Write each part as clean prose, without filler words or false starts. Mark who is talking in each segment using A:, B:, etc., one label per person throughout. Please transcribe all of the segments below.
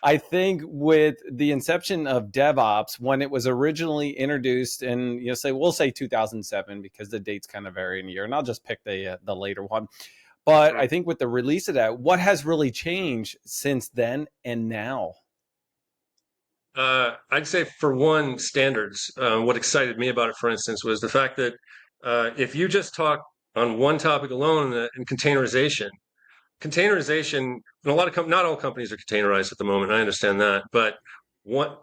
A: I think with the inception of DevOps, when it was originally introduced in, we'll say 2007, because the dates kind of vary in a year, and I'll just pick the later one. But I think with the release of that, what has really changed since then and now?
B: I'd say, for one, standards. What excited me about it, for instance, was the fact that if you just talk on one topic alone, in containerization, and a lot of not all companies are containerized at the moment. I understand that, but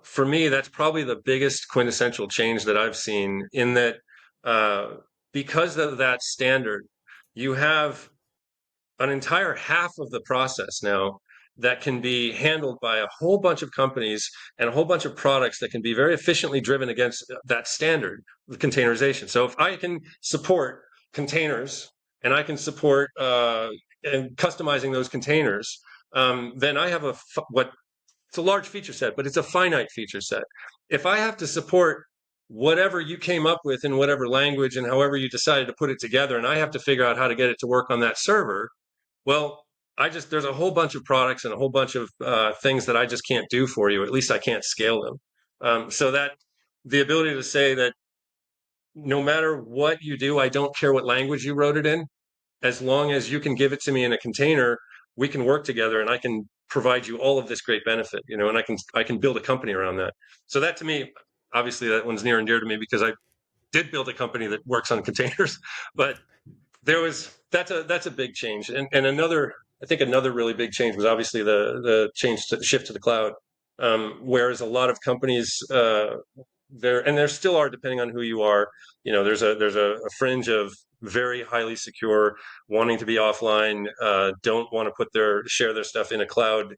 B: for me, that's probably the biggest quintessential change that I've seen. In that, uh, because of that standard, you have an entire half of the process now that can be handled by a whole bunch of companies and a whole bunch of products that can be very efficiently driven against that standard, the containerization. So if I can support containers and I can support and customizing those containers, then I have what it's a large feature set, but it's a finite feature set. If I have to support whatever you came up with in whatever language and however you decided to put it together, and I have to figure out how to get it to work on that server, well, there's a whole bunch of products and a whole bunch of things that I just can't do for you. At least I can't scale them. So that the ability to say that no matter what you do, I don't care what language you wrote it in, as long as you can give it to me in a container, we can work together and I can provide you all of this great benefit, and I can build a company around that. So that, to me, obviously that one's near and dear to me because I did build a company that works on containers, but that's a big change. And another, I think another really big change was obviously the change to the shift to the cloud. Whereas a lot of companies, there still are, depending on who you are, there's a fringe of very highly secure, wanting to be offline, don't want to share their stuff in a cloud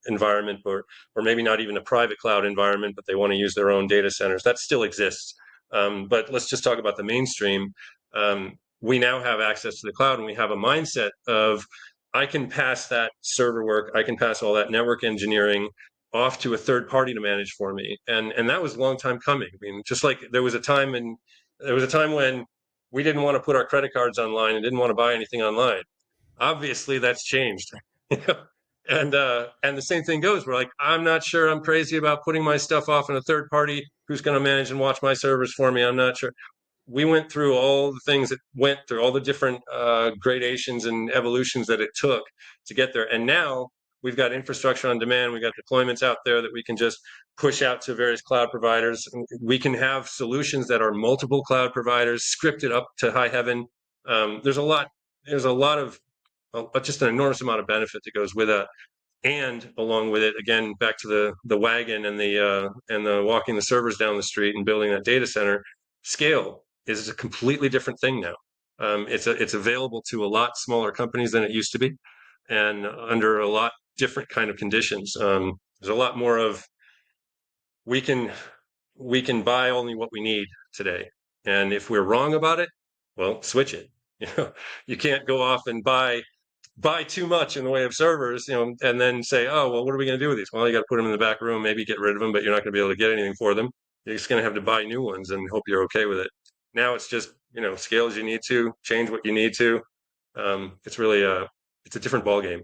B: environment, or maybe not even a private cloud environment, but they want to use their own data centers. That still exists. But let's just talk about the mainstream. We now have access to the cloud, and we have a mindset of, I can pass that server work, I can pass all that network engineering off to a third party to manage for me. And that was a long time coming. I mean, just like there was a time when we didn't want to put our credit cards online and didn't want to buy anything online. Obviously that's changed. And the same thing goes. We're like, I'm not sure I'm crazy about putting my stuff off in a third party who's going to manage and watch my servers for me. I'm not sure. We went through all the things that went through all the different gradations and evolutions that it took to get there. And now we've got infrastructure on demand. We've got deployments out there that we can just push out to various cloud providers. We can have solutions that are multiple cloud providers scripted up to high heaven. There's a lot of just an enormous amount of benefit that goes with that. And along with it, again, back to the wagon and the walking the servers down the street and building that data center, scale is a completely different thing now. It's available to a lot smaller companies than it used to be, and under a lot different kind of conditions. There's a lot more of, we can buy only what we need today, and if we're wrong about it, well, switch it. You can't go off and buy too much in the way of servers, and then say, oh, well, what are we going to do with these? Well, you got to put them in the back room, maybe get rid of them, but you're not going to be able to get anything for them. You're just going to have to buy new ones and hope you're okay with it. Now it's just, scale as you need to, change what you need to. It's really it's a different ballgame.